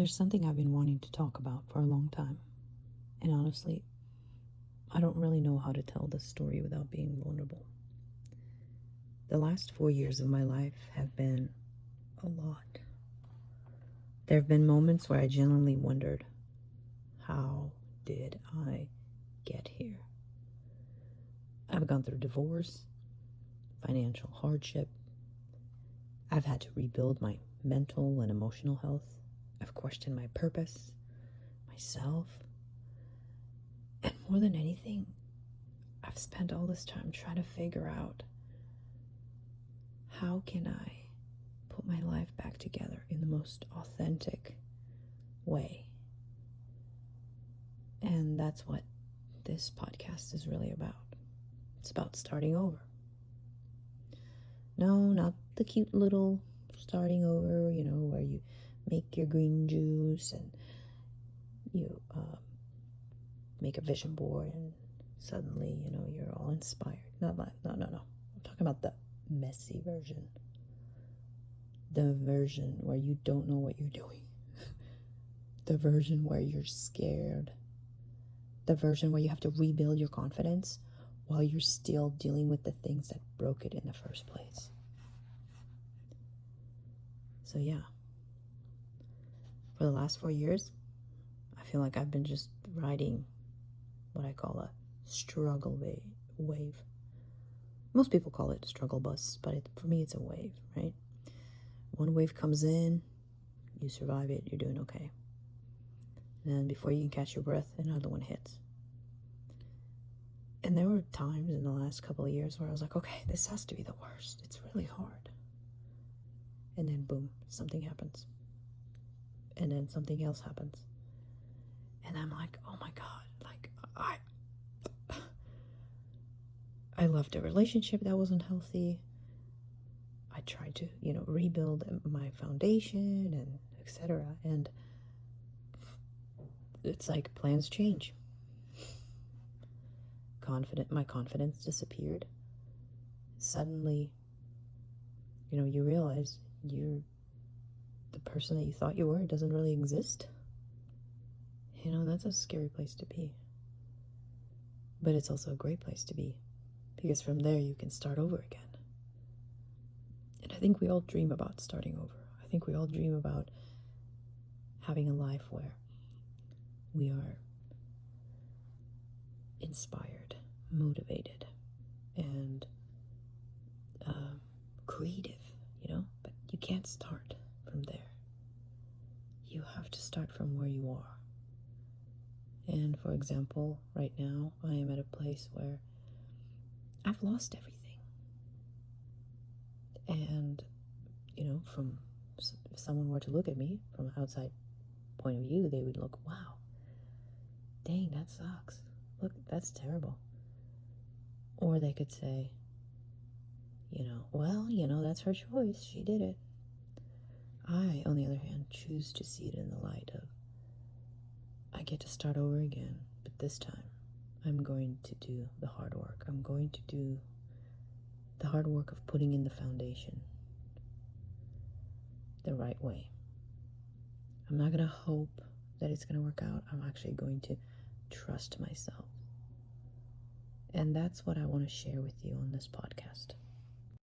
There's something I've been wanting to talk about for a long time. And honestly, I don't really know how to tell this story without being vulnerable. The last 4 years of my life have been a lot. There have been moments where I genuinely wondered, how did I get here? I've gone through divorce, financial hardship. I've had to rebuild my mental and emotional health. I've questioned my purpose, myself. And more than anything, I've spent all this time trying to figure out, how can I put my life back together in the most authentic way? And that's what this podcast is really about. It's about starting over. No, not the cute little starting over, where you make your green juice and you make a vision board and suddenly, you're all inspired. Not that. No. I'm talking about the messy version. The version where you don't know what you're doing. The version where you're scared. The version where you have to rebuild your confidence while you're still dealing with the things that broke it in the first place. So yeah, for the last 4 years, I feel like I've been just riding what I call a struggle wave. Most people call it a struggle bus, but for me it's a wave, right? One wave comes in, you survive it, you're doing okay. And then before you can catch your breath, another one hits. And there were times in the last couple of years where I was like, okay, this has to be the worst. It's really hard. And then boom, something happens. And then something else happens. And I'm like, oh my God, like I left a relationship that wasn't healthy. I tried to, rebuild my foundation and etc. And it's like plans change. My confidence disappeared. Suddenly, you realize the person that you thought you were doesn't really exist. That's a scary place to be. But it's also a great place to be, because from there you can start over again. And I think we all dream about starting over. I think we all dream about having a life where we are inspired, motivated, and creative, but you can't start from there. You have to start from where you are. And for example, right now I am at a place where I've lost everything. And, if someone were to look at me from an outside point of view, they would look, wow, dang, that sucks. Look, that's terrible. Or they could say, well, that's her choice. She did it. I, on the other hand, choose to see it in the light of, I get to start over again, but this time I'm going to do the hard work. I'm going to do the hard work of putting in the foundation the right way. I'm not going to hope that it's going to work out. I'm actually going to trust myself. And that's what I want to share with you on this podcast.